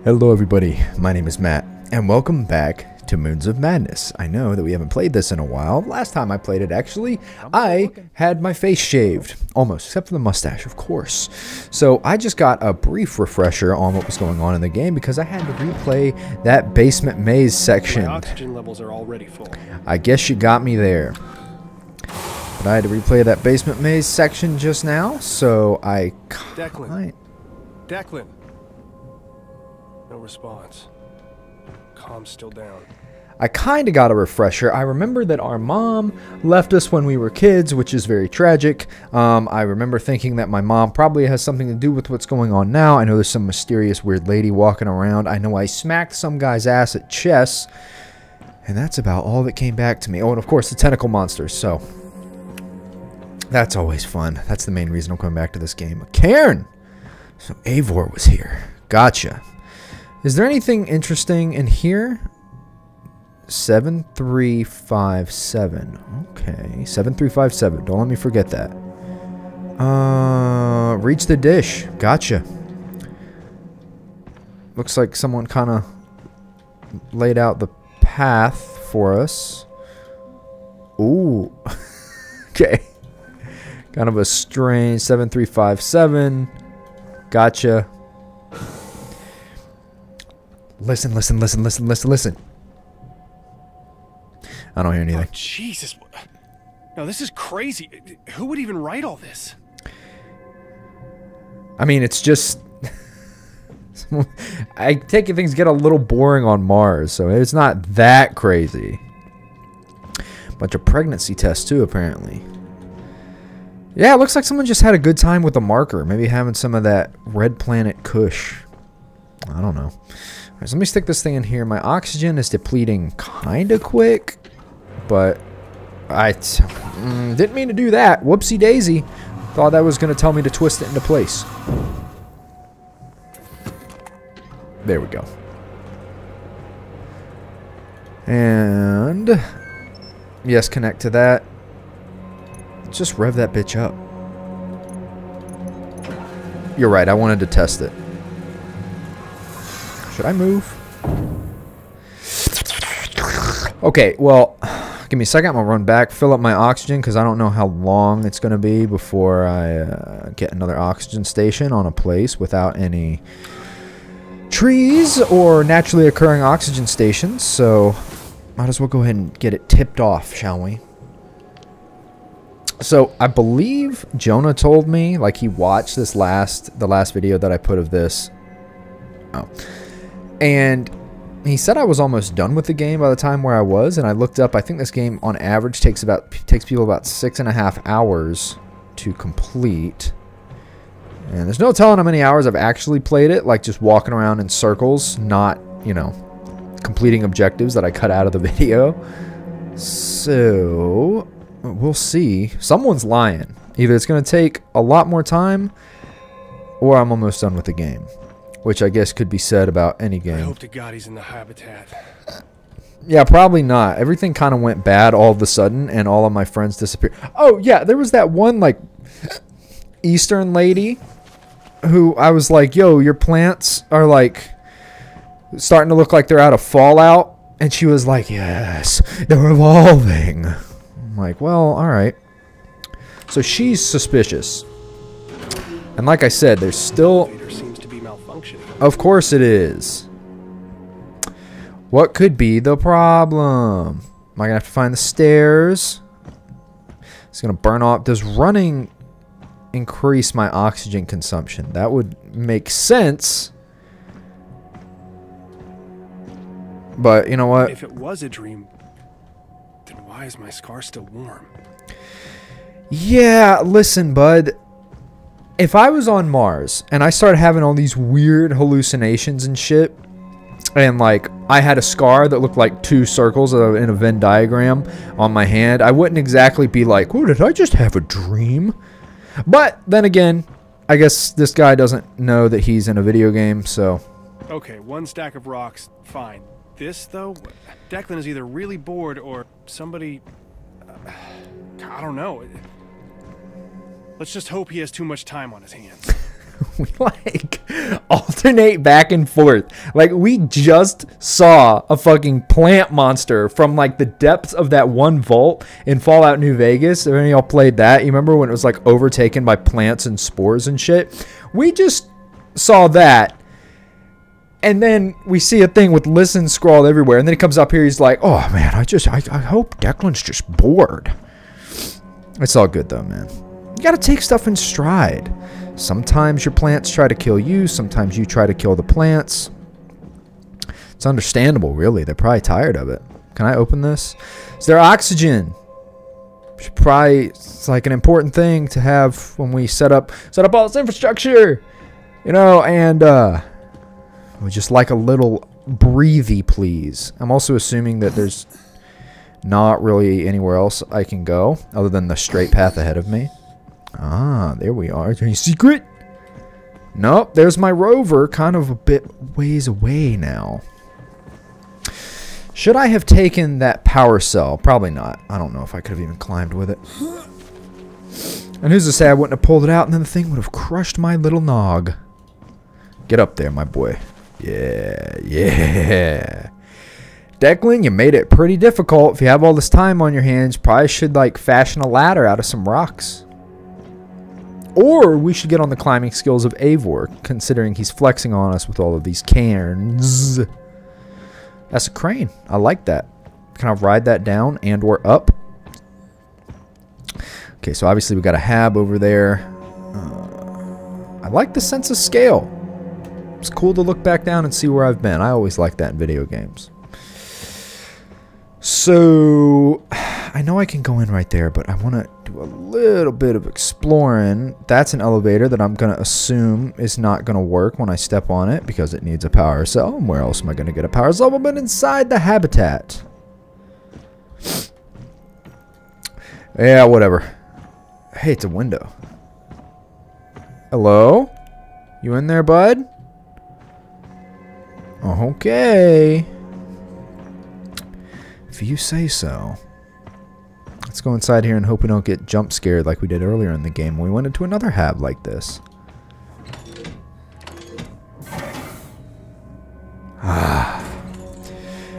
Hello everybody, my name is Matt, and welcome back to Moons of Madness. I know that we haven't played this in a while. Last time I played it, actually, I had my face shaved. Almost, except for the mustache, of course. So I just got a brief refresher on what was going on in the game because I had to replay that basement maze section. My oxygen levels are already full. I guess you got me there. But I had to replay that basement maze section just now, so I... Declan. No response. Comm's still down. I kind of got a refresher. I remember that our mom left us when we were kids, which is very tragic. I remember thinking that my mom probably has something to do with what's going on now. I know there's some mysterious weird lady walking around. I know I smacked some guy's ass at chess. And that's about all that came back to me. Oh, and of course the tentacle monsters, so... that's always fun. That's the main reason I'm coming back to this game. Cairn! So Eivor was here. Gotcha. Is there anything interesting in here? 7357. Okay, 7357. Don't let me forget that. Reach the dish. Gotcha. Looks like someone kind of laid out the path for us. Ooh. Okay. Kind of a strange 7357. Gotcha. Listen. I don't hear anything. Oh, Jesus. No, this is crazy. Who would even write all this? I mean, it's just... I take it things get a little boring on Mars, so it's not that crazy. Bunch of pregnancy tests, too, apparently. Yeah, it looks like someone just had a good time with the marker. Maybe having some of that Red Planet Kush. I don't know. Alright, so let me stick this thing in here. My oxygen is depleting kind of quick. But I didn't mean to do that. Whoopsie daisy. Thought that was going to tell me to twist it into place. There we go. And... yes, connect to that. Just rev that bitch up. You're right, I wanted to test it. Should I move? Okay, well, give me a second. I'm going to run back, fill up my oxygen, because I don't know how long it's going to be before I get another oxygen station on a place without any trees or naturally occurring oxygen stations. So, might as well go ahead and get it tipped off, shall we? So, I believe Jonah told me, like, he watched the last video that I put of this. Oh. And he said I was almost done with the game by the time where I was, and I looked up, I think this game on average takes people about 6.5 hours to complete. And there's no telling how many hours I've actually played it, like just walking around in circles, not, you know, completing objectives that I cut out of the video. So... we'll see. Someone's lying. Either it's going to take a lot more time, or I'm almost done with the game. Which I guess could be said about any game. I hope to God he's in the habitat. Yeah, probably not. Everything kind of went bad all of a sudden, and all of my friends disappeared. Oh, yeah, there was that one, like, Eastern lady who I was like, yo, your plants are, like, starting to look like they're out of Fallout. And she was like, yes, they're evolving. I'm like, well, alright. So she's suspicious. And like I said, there's still... seems to be malfunctioning. Of course it is. What could be the problem? Am I going to have to find the stairs? It's going to burn off. Does running increase my oxygen consumption? That would make sense. But you know what? If it was a dream... then why is my scar still warm? Yeah, listen, bud. If I was on Mars and I started having all these weird hallucinations and shit, and like I had a scar that looked like 2 circles in a Venn diagram on my hand, I wouldn't exactly be like, oh, did I just have a dream? But then again, I guess this guy doesn't know that he's in a video game, so... okay, 1 stack of rocks, fine. This, though, Declan is either really bored or somebody... I don't know. Let's just hope he has too much time on his hands. we like alternate back and forth. Like, we just saw a fucking plant monster from like the depths of that one vault in Fallout New Vegas. If any of y'all played that, you remember when it was like overtaken by plants and spores and shit? We just saw that. And then we see a thing with listen scrawled everywhere. And then he comes up here. He's like, oh, man, I hope Declan's just bored. It's all good, though, man. You got to take stuff in stride. Sometimes your plants try to kill you. Sometimes you try to kill the plants. It's understandable, really. They're probably tired of it. Can I open this? Is there oxygen? It's like an important thing to have when we set up all this infrastructure. You know, and... we just like a little breathy, please. I'm also assuming that there's not really anywhere else I can go other than the straight path ahead of me. Ah, there we are. Is there any secret? Nope, there's my rover, kind of a bit ways away now. Should I have taken that power cell? Probably not. I don't know if I could have even climbed with it. And who's to say I wouldn't have pulled it out and then the thing would have crushed my little nog. Get up there, my boy. Yeah. Declan, you made it pretty difficult. If you have all this time on your hands, probably should like fashion a ladder out of some rocks. Or we should get on the climbing skills of Eivor, considering he's flexing on us with all of these cairns. That's a crane. I like that. Can I ride that down and or up? Okay, so obviously we got a hab over there. I like the sense of scale. It's cool to look back down and see where I've been. I always like that in video games. So, I know I can go in right there, but I want to do a little bit of exploring. That's an elevator that I'm going to assume is not going to work when I step on it because it needs a power cell. And where else am I going to get a power cell but inside the habitat? Yeah, whatever. Hey, it's a window. Hello? You in there, bud? Okay. If you say so. Let's go inside here and hope we don't get jump scared like we did earlier in the game when we went into another hab like this. Now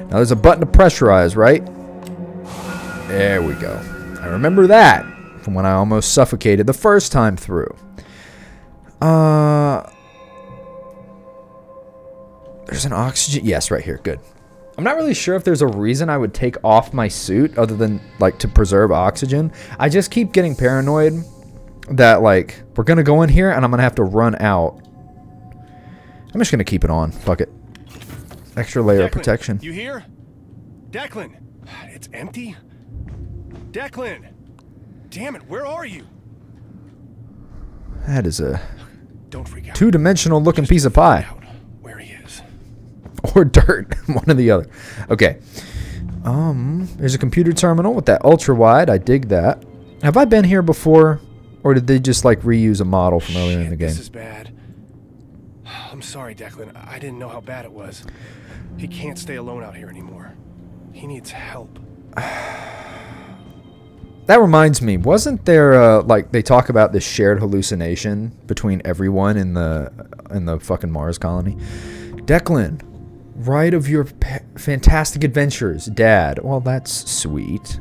there's a button to pressurize, right? There we go. I remember that from when I almost suffocated the first time through. There's an oxygen. Yes, right here. Good. I'm not really sure if there's a reason I would take off my suit other than, like, to preserve oxygen. I just keep getting paranoid that, like, we're going to go in here and I'm going to have to run out. I'm just going to keep it on. Fuck it. Extra layer of protection. You here? Declan. It's empty? Declan. Damn it, where are you? That is a Don't freak out. two-dimensional looking piece of pie. Where he is. Or dirt. One or the other. Okay. There's a computer terminal with that ultra-wide. I dig that. Have I been here before? Or did they just, like, reuse a model from earlier in the game? This is bad. I'm sorry, Declan. I didn't know how bad it was. He can't stay alone out here anymore. He needs help. That reminds me, wasn't there, like, they talk about this shared hallucination between everyone in the fucking Mars colony? Declan, write of your fantastic adventures, Dad. Well, that's sweet.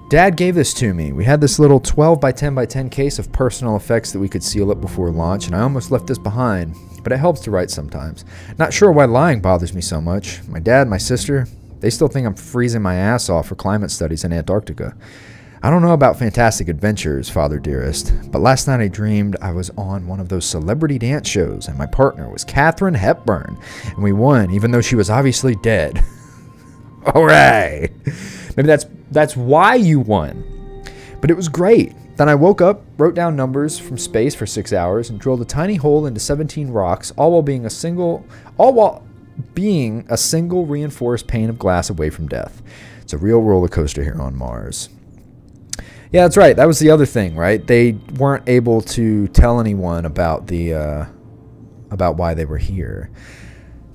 Dad gave this to me. We had this little 12 by 10 by 10 case of personal effects that we could seal up before launch, and I almost left this behind. But it helps to write sometimes. Not sure why lying bothers me so much. My dad, my sister, they still think I'm freezing my ass off for climate studies in Antarctica. I don't know about fantastic adventures, Father dearest, but last night I dreamed I was on one of those celebrity dance shows, and my partner was Katharine Hepburn, and we won, even though she was obviously dead. All right. Maybe that's why you won. But it was great. Then I woke up, wrote down numbers from space for 6 hours, and drilled a tiny hole into 17 rocks, all while being a single reinforced pane of glass away from death. It's a real roller coaster here on Mars. Yeah, that's right. That was the other thing, right? They weren't able to tell anyone about about why they were here.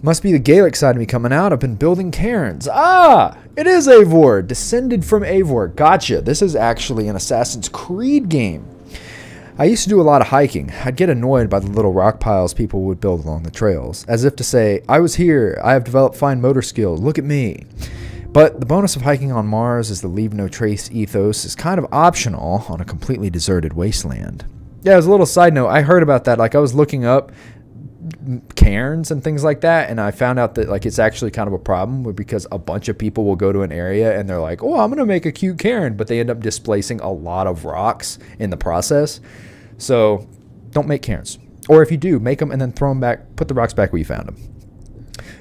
Must be the Gaelic side of me coming out. I've been building cairns. Ah! It is Eivor. Descended from Eivor. Gotcha. This is actually an Assassin's Creed game. I used to do a lot of hiking. I'd get annoyed by the little rock piles people would build along the trails, as if to say, I was here, I have developed fine motor skills, look at me. But the bonus of hiking on Mars is the leave no trace ethos is kind of optional on a completely deserted wasteland. Yeah, as a little side note, I heard about that. Like, I was looking up cairns and things like that, and I found out that, like, it's actually kind of a problem because a bunch of people will go to an area and they're like, oh, I'm going to make a cute cairn, but they end up displacing a lot of rocks in the process. So don't make cairns. Or if you do, make them and then throw them back, put the rocks back where you found them.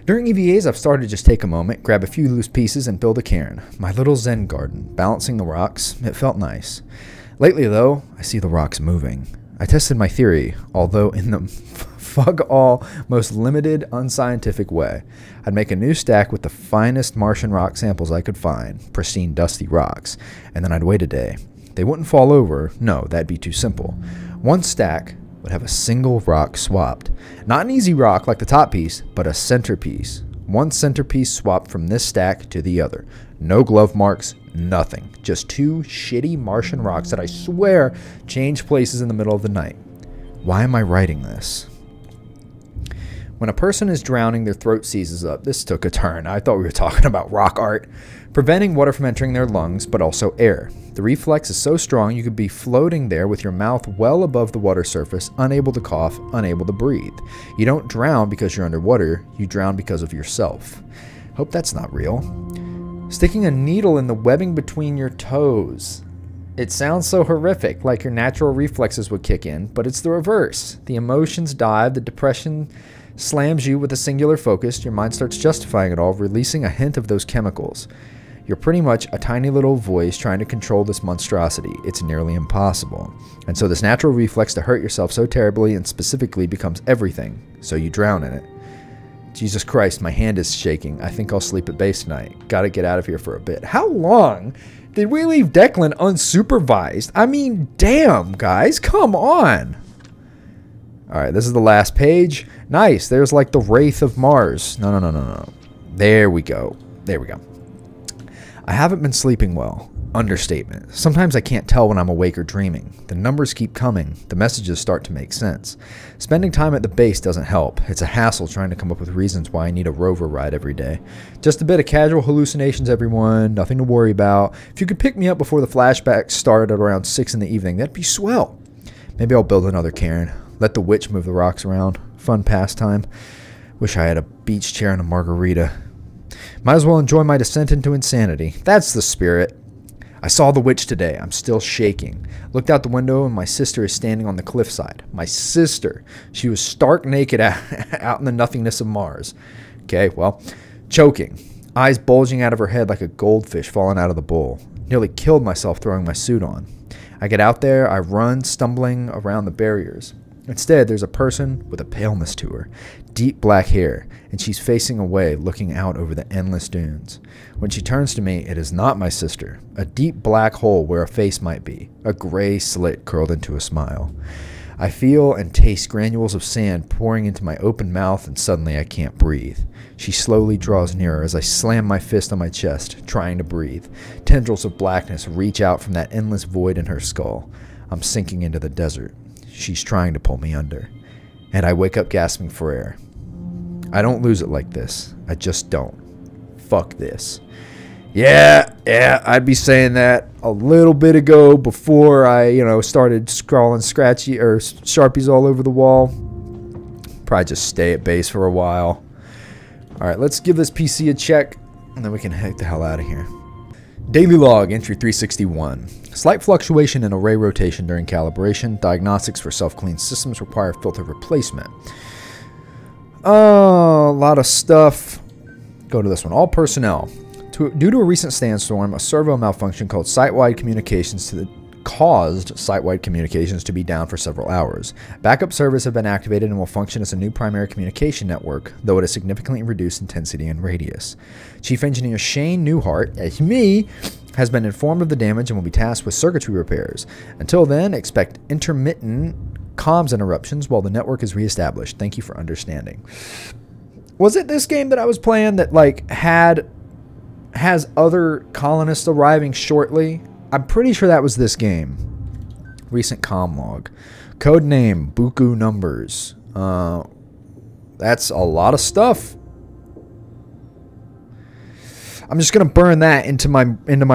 During EVAs, I've started to just take a moment, grab a few loose pieces, and build a cairn. My little zen garden, balancing the rocks. It felt nice. Lately, though, I see the rocks moving. I tested my theory, although in the fuck-all, most limited, unscientific way. I'd make a new stack with the finest Martian rock samples I could find, pristine, dusty rocks, and then I'd wait a day. They wouldn't fall over. No, that'd be too simple. One stack would have a single rock swapped. Not an easy rock like the top piece, but a centerpiece. One centerpiece swapped from this stack to the other. No glove marks, nothing. Just two shitty Martian rocks that I swear change places in the middle of the night. Why am I writing this? When a person is drowning, their throat seizes up. This took a turn. I thought we were talking about rock art. Preventing water from entering their lungs, but also air. The reflex is so strong you could be floating there with your mouth well above the water surface, unable to cough, unable to breathe. You don't drown because you're underwater, you drown because of yourself. Hope that's not real. Sticking a needle in the webbing between your toes. It sounds so horrific, like your natural reflexes would kick in, but it's the reverse. The emotions dive, the depression slams you with a singular focus, your mind starts justifying it all, releasing a hint of those chemicals. You're pretty much a tiny little voice trying to control this monstrosity. It's nearly impossible. And so this natural reflex to hurt yourself so terribly and specifically becomes everything, so you drown in it. Jesus Christ, my hand is shaking. I think I'll sleep at base tonight. Gotta get out of here for a bit. How long did we leave Declan unsupervised? I mean, damn, guys, come on. All right, this is the last page. Nice, there's like the Wraith of Mars. No. There we go. There we go. I haven't been sleeping well. Understatement. Sometimes I can't tell when I'm awake or dreaming. The numbers keep coming. The messages start to make sense. Spending time at the base doesn't help. It's a hassle trying to come up with reasons why I need a rover ride every day. Just a bit of casual hallucinations, everyone. Nothing to worry about. If you could pick me up before the flashbacks start at around 6 in the evening, that'd be swell. Maybe I'll build another cairn. Let the witch move the rocks around. Fun pastime. Wish I had a beach chair and a margarita. Might as well enjoy my descent into insanity. That's the spirit. I saw the witch today. I'm still shaking. Looked out the window and my sister is standing on the cliffside. My sister. She was stark naked out in the nothingness of Mars. Okay, well, choking. Eyes bulging out of her head like a goldfish falling out of the bowl. Nearly killed myself throwing my suit on. I get out there. I run, stumbling around the barriers. Instead, there's a person with a paleness to her, deep black hair, and she's facing away, looking out over the endless dunes. When she turns to me, it is not my sister, a deep black hole where a face might be, a gray slit curled into a smile. I feel and taste granules of sand pouring into my open mouth, and suddenly I can't breathe. She slowly draws nearer as I slam my fist on my chest, trying to breathe. Tendrils of blackness reach out from that endless void in her skull. I'm sinking into the desert. She's trying to pull me under, and I wake up gasping for air. I don't lose it like this. I just don't. Fuck this. Yeah, I'd be saying that a little bit ago before I, started scrawling scratchy or Sharpies all over the wall. Probably just stay at base for a while. All right, let's give this PC a check, and then we can heck the hell out of here. Daily log, entry 361. Slight fluctuation in array rotation during calibration. Diagnostics for self-clean systems require filter replacement. Oh, a lot of stuff. Go to this one. All personnel. Due to a recent sandstorm, a servo malfunction caused site-wide communications to be down for several hours. Backup servers have been activated and will function as a new primary communication network, though at a significantly reduced intensity and radius. Chief Engineer Shane Newhart, as me, has been informed of the damage and will be tasked with circuitry repairs. Until then, expect intermittent comms interruptions while the network is reestablished. Thank you for understanding. Was it this game that I was playing that has other colonists arriving shortly? I'm pretty sure that was this game. Recent comm log. Code name, Buku numbers. That's a lot of stuff. I'm just going to burn that into my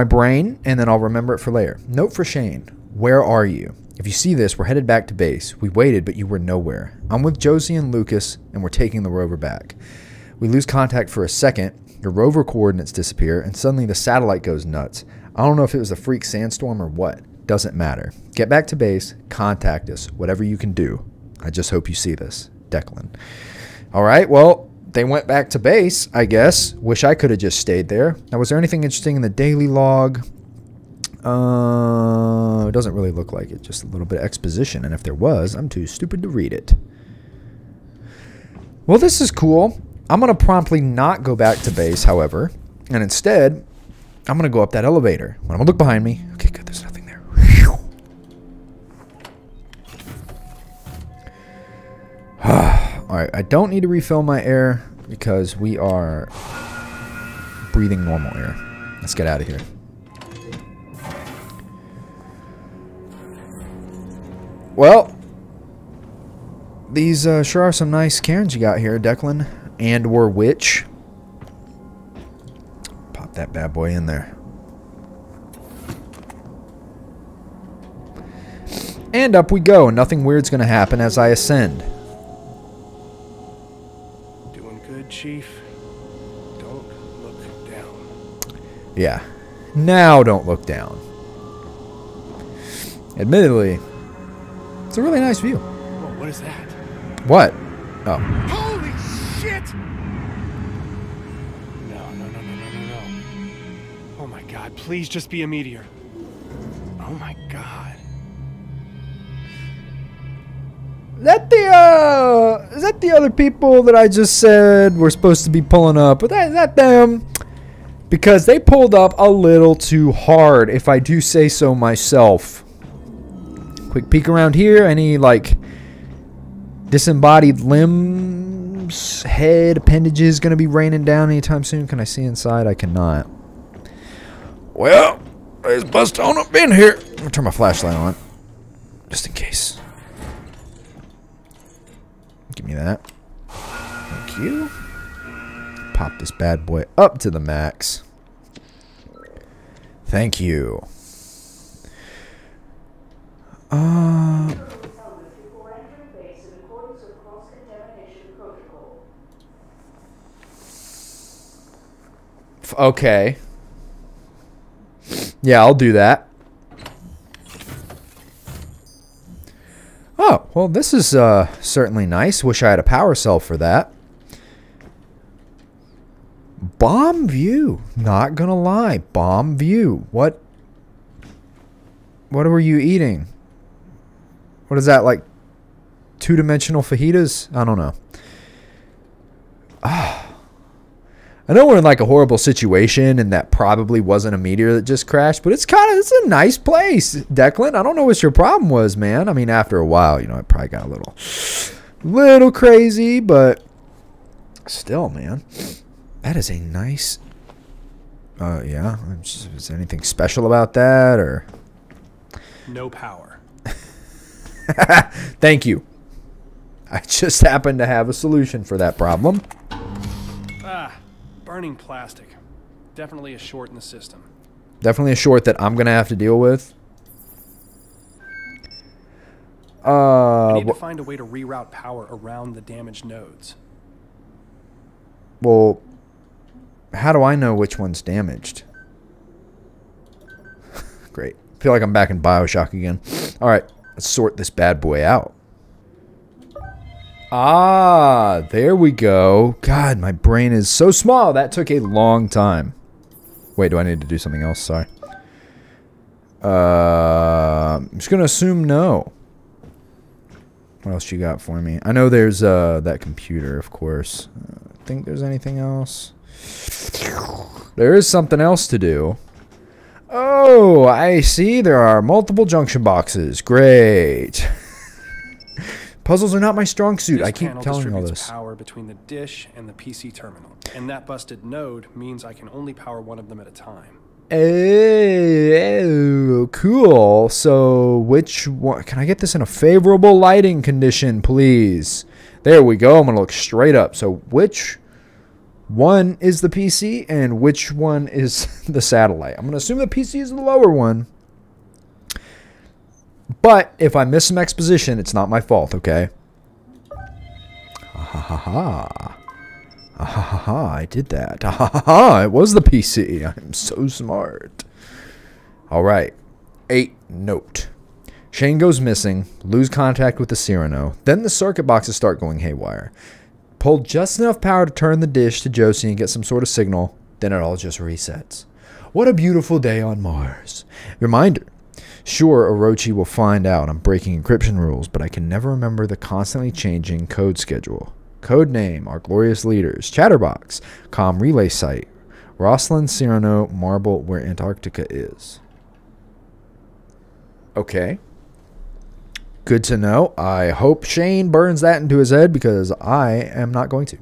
brain, and then I'll remember it for later. Note for Shane. Where are you? If you see this, we're headed back to base. We waited, but you were nowhere. I'm with Josie and Lucas, and we're taking the rover back. We lose contact for a second. Your rover coordinates disappear, and suddenly the satellite goes nuts. I don't know if it was a freak sandstorm or what. Doesn't matter. Get back to base. Contact us. Whatever you can do. I just hope you see this. Declan. All right, well, they went back to base, I guess. Wish I could have just stayed there. Now, was there anything interesting in the daily log? It doesn't really look like it. Just a little bit of exposition. And if there was, I'm too stupid to read it. Well, this is cool. I'm going to promptly not go back to base, however. And instead, I'm going to go up that elevator. When I'm going to look behind me. Okay, good. There's nothing there. Alright, I don't need to refill my air because we are breathing normal air. Let's get out of here. Well, these sure are some nice cairns you got here, Declan. And or Witch. Pop that bad boy in there. And up we go. Nothing weird's going to happen as I ascend. Chief, don't look down. Yeah. Now don't look down. Admittedly, it's a really nice view. Whoa, what is that? What? Oh. Holy shit! No. Oh my god, please just be a meteor. Oh my god. Is that the other people that I just said were supposed to be pulling up? But is that them? Because they pulled up a little too hard, if I do say so myself. Quick peek around here. Any, like, disembodied limbs, head, appendages going to be raining down anytime soon? Can I see inside? I cannot. Well, there's bust on up in here. I'm going to turn my flashlight on, just in case. Give me that. Thank you. Pop this bad boy up to the max. Thank you. Okay. Yeah, I'll do that. Oh, well, this is certainly nice. Wish I had a power cell for that. Bomb view. Not gonna lie. Bomb view. What were you eating? What is that, like two-dimensional fajitas? I don't know. I know we're in like a horrible situation and that probably wasn't a meteor that just crashed, but it's a nice place, Declan. I don't know what your problem was, man. I mean, after a while, you know, it probably got a little crazy, but still, man. That is a nice, yeah. Is there anything special about that, or? No power. Thank you. I just happen to have a solution for that problem. Burning plastic. Definitely a short in the system. Definitely a short that I'm going to have to deal with. I need to find a way to reroute power around the damaged nodes. Well, how do I know which one's damaged? Great. I feel like I'm back in BioShock again. All right, let's sort this bad boy out. Ah, there we go. God, my brain is so small. That took a long time. Wait, do I need to do something else? Sorry. I'm just going to assume no. What else you got for me? I know there's that computer, of course. Think there's anything else? There is something else to do. Oh, I see. There are multiple junction boxes. Great. Puzzles are not my strong suit. I keep telling you all this. Power between the dish and the PC terminal, and that busted node means I can only power one of them at a time. Oh, cool. So which one? Can I get this in a favorable lighting condition, please? There we go. I'm going to look straight up. So which one is the PC and which one is the satellite? I'm going to assume the PC is the lower one. But if I miss some exposition, it's not my fault, okay? Ha ha ha ha. Ha ha ha, I did that. Ha ha ha, it was the PC. I'm so smart. Alright. 8. Note. Shane goes missing. Lose contact with the Cyrano. Then the circuit boxes start going haywire. Pulled just enough power to turn the dish to Josie and get some sort of signal. Then it all just resets. What a beautiful day on Mars. Reminder. Sure, Orochi will find out I'm breaking encryption rules, but I can never remember the constantly changing code schedule. Code name, Our Glorious Leaders, Chatterbox, comm relay site, Rosslyn, Cyrano, Marble, where Antarctica is. Okay. Good to know. I hope Shane burns that into his head because I am not going to.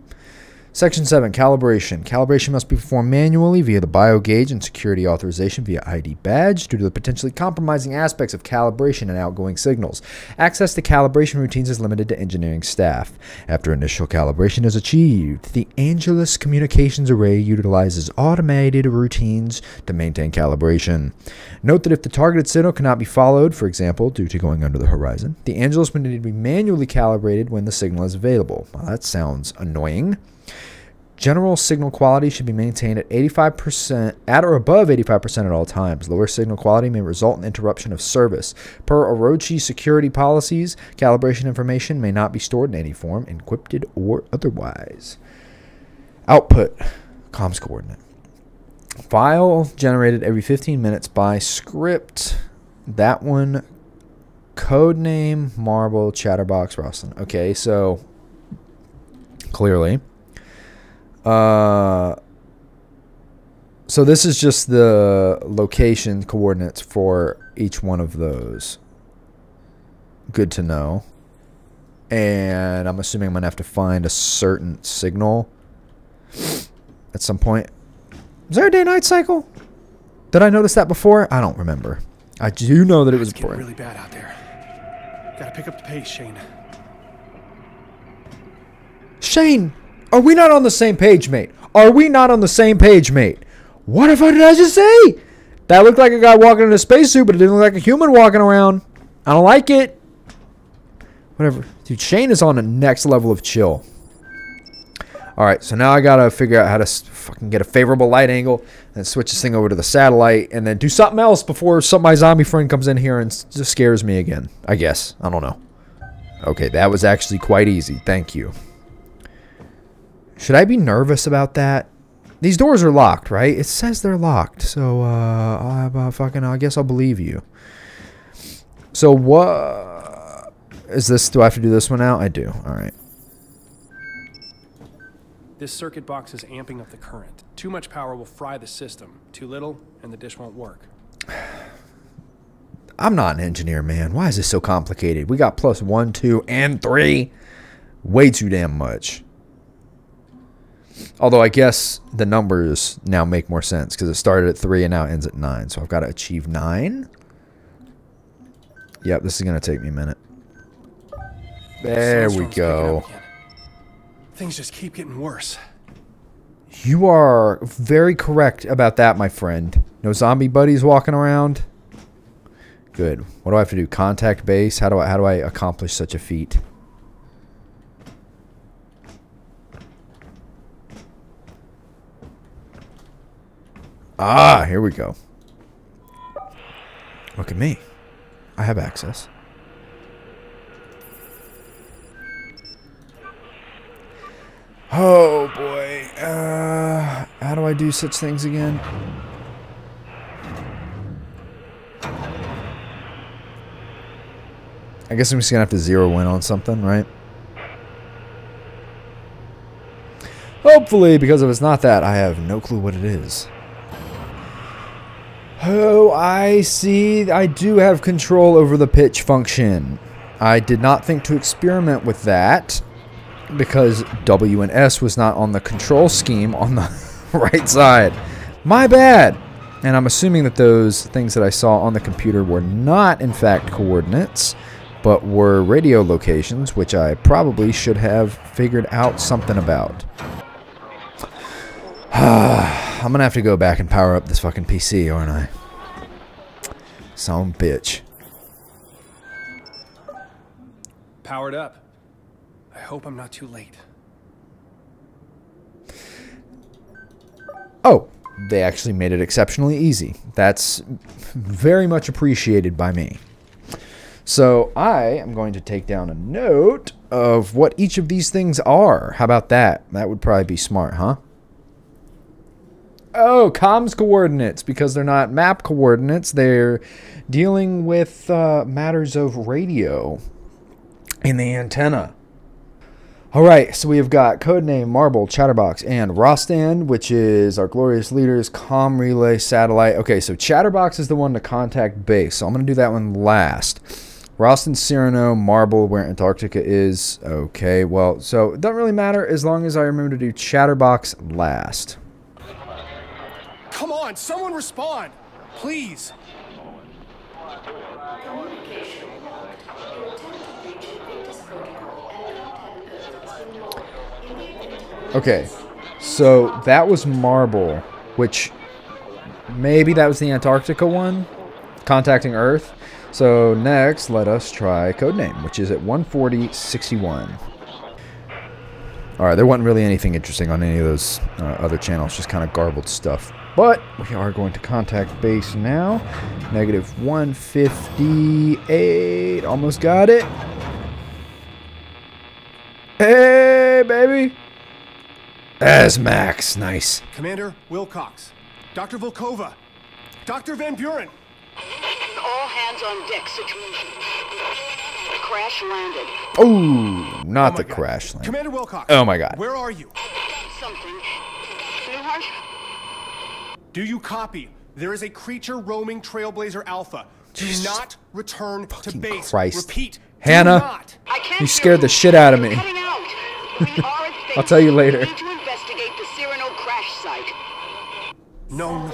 Section 7, Calibration. Calibration must be performed manually via the bio gauge and security authorization via ID badge due to the potentially compromising aspects of calibration and outgoing signals. Access to calibration routines is limited to engineering staff. After initial calibration is achieved, the Angelus Communications Array utilizes automated routines to maintain calibration. Note that if the targeted signal cannot be followed, for example, due to going under the horizon, the Angelus will need to be manually calibrated when the signal is available. Well, that sounds annoying. General signal quality should be maintained at 85%, at or above 85% at all times. Lower signal quality may result in interruption of service. Per Orochi security policies, calibration information may not be stored in any form, encrypted or otherwise. Output, comms coordinate. File generated every 15 minutes by script. That one, code name, Marble, Chatterbox, Rosslyn. Okay, so clearly. So this is just the location coordinates for each one of those. Good to know. And I'm assuming I'm going to have to find a certain signal at some point. Is there a day-night cycle? Did I notice that before? I don't remember. I do know that it was important. It's getting really bad out there. Gotta pick up the pace, Shane. Shane! Are we not on the same page, mate? Are we not on the same page, mate? What the fuck did I just say? That looked like a guy walking in a spacesuit, but it didn't look like a human walking around. I don't like it. Whatever. Dude, Shane is on the next level of chill. Alright, so now I gotta figure out how to fucking get a favorable light angle and switch this thing over to the satellite and then do something else before my zombie friend comes in here and just scares me again. I guess. I don't know. Okay, that was actually quite easy. Thank you. Should I be nervous about that? These doors are locked, right? It says they're locked. So, I guess I'll believe you. So, what is this? Do I have to do this one now? I do. All right. This circuit box is amping up the current. Too much power will fry the system. Too little, and the dish won't work. I'm not an engineer, man. Why is this so complicated? We got plus 1, 2, and 3. Way too damn much. Although I guess the numbers now make more sense because it started at 3 and now ends at 9. So I've got to achieve 9. Yep, this is going to take me a minute. There we go. Things just keep getting worse. You are very correct about that, my friend. No zombie buddies walking around. Good. What do I have to do? Contact base? How do I accomplish such a feat? Ah, here we go. Look at me. I have access. Oh, boy. How do I do such things again? I guess I'm just going to have to zero in on something, right? Hopefully, because if it's not that, I have no clue what it is. Oh, I see. I do have control over the pitch function. I did not think to experiment with that because W and S was not on the control scheme on the right side. My bad. And I'm assuming that those things that I saw on the computer were not, in fact, coordinates, but were radio locations, which I probably should have figured out something about. I'm gonna have to go back and power up this fucking PC, aren't I? Some bitch. Powered up. I hope I'm not too late. Oh, they actually made it exceptionally easy. That's very much appreciated by me. So I am going to take down a note of what each of these things are. How about that? That would probably be smart, huh? Oh, comms coordinates, because they're not map coordinates. They're dealing with matters of radio in the antenna. Alright, so we have got Codename, Marble, Chatterbox, and Rostan, which is our glorious leader's comm relay satellite. Okay, so Chatterbox is the one to contact base, so I'm going to do that one last. Rostan, Cyrano, Marble, where Antarctica is. Okay, well, so it doesn't really matter as long as I remember to do Chatterbox last. Come on, someone respond! Please! Okay, so that was Marble, which maybe that was the Antarctica one, contacting Earth. So next, let us try Codename, which is at 14061. Alright, there wasn't really anything interesting on any of those other channels, just kind of garbled stuff. But we are going to contact base now. Negative 158. Almost got it. Hey, baby. As Max. Nice. Commander Wilcox. Dr. Volkova. Dr. Van Buren. All hands on deck situation. Crash landed. Oh, not the crash land. Commander Wilcox. Oh my god. Where are you? Something. Newhart? Do you copy? There is a creature roaming Trailblazer Alpha. Do Jesus not return to base. Christ. Repeat. Hannah, do not. I can't you scared the shit out of me. Cutting out. We are at base. I'll tell you later. We need to investigate the Cyrano crash site. No.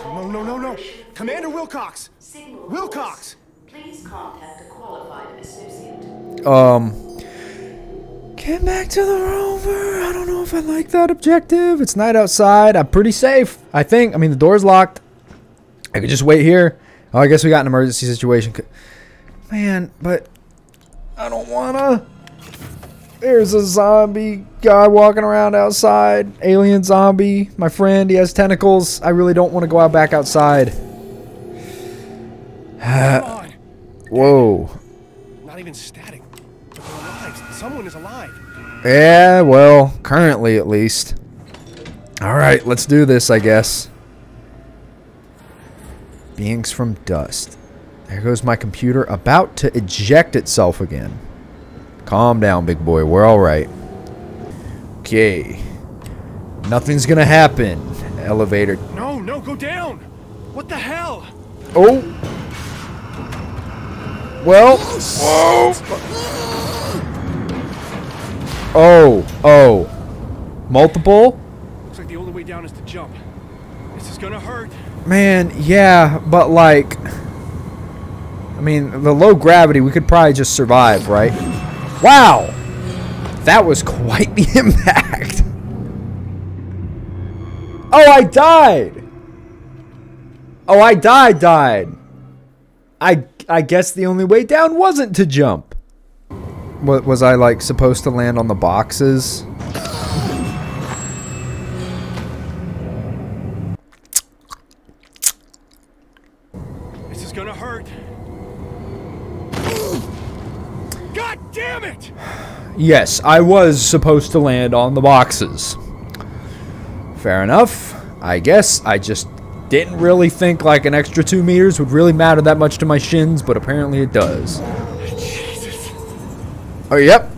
Commander Wilcox. Wilcox. Please contact a qualified associate. Get back to the rover. I don't know if I like that objective. It's night outside. I'm pretty safe, I think. I mean, the door's locked. I could just wait here. Oh, I guess we got an emergency situation. Man, but I don't wanna. There's a zombie guy walking around outside. Alien zombie. My friend, he has tentacles. I really don't want to go out back outside. Come on. Whoa. Not even static. But they're alive. Someone is alive. Yeah, well, currently at least. Alright, let's do this, I guess. Beings from dust. There goes my computer, about to eject itself again. Calm down, big boy. We're alright. Okay. Nothing's gonna happen. Elevator. No, go down. What the hell? Oh. Well. Whoa. Oh. Multiple? Looks like the only way down is to jump. This is gonna hurt. Man, yeah, but like, I mean, the low gravity, we could probably just survive, right? Wow! That was quite the impact. Oh, I died! Oh, I died. I guess the only way down wasn't to jump. What, was I, like, supposed to land on the boxes? This is gonna hurt. God damn it! Yes, I was supposed to land on the boxes. Fair enough. I guess I just didn't really think like an extra 2 meters would really matter that much to my shins, but apparently it does. Jesus. Oh, yep.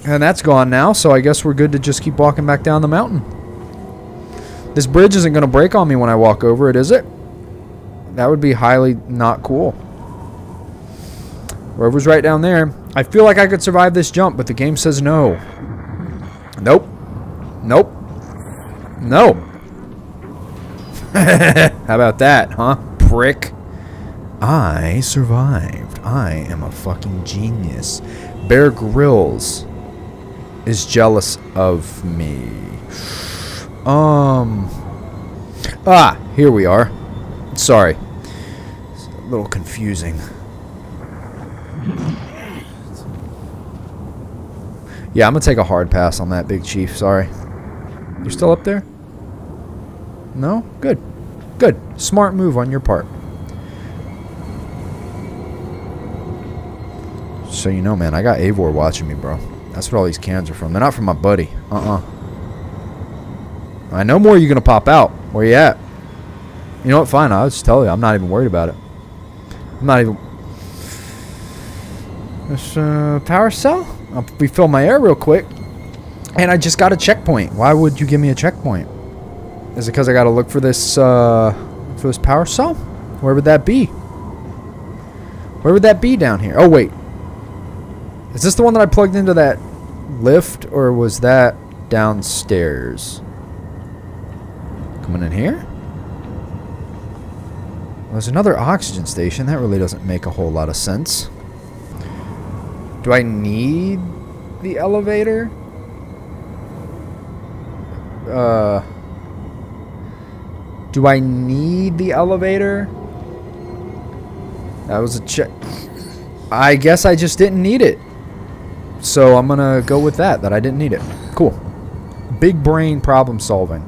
And that's gone now, so I guess we're good to just keep walking back down the mountain. This bridge isn't going to break on me when I walk over it, is it? That would be highly not cool. Rover's right down there. I feel like I could survive this jump, but the game says no. Nope. Nope. No. How about that, huh, prick? I survived. I am a fucking genius. Bear Grylls is jealous of me. Here we are. Sorry. It's a little confusing. Yeah, I'm gonna take a hard pass on that, Big Chief. Sorry. You're still up there? No? Good. Good. Smart move on your part. So you know, man, I got Eivor watching me, bro. That's what all these cans are from. They're not from my buddy. I know more you're gonna pop out. Where you at? You know what? Fine. I'll just tell you. I'm not even worried about it. I'm not even... This power cell? I'll refill my air real quick. And I just got a checkpoint. Why would you give me a checkpoint? Is it because I got to look for this power cell? Where would that be? Where would that be down here? Oh, wait. Is this the one that I plugged into that lift? Or was that downstairs? Coming in here? Well, there's another oxygen station. That really doesn't make a whole lot of sense. Do I need the elevator? Do I need the elevator? That was a check. I guess I just didn't need it. So I'm gonna go with that I didn't need it. Cool. Big brain problem solving.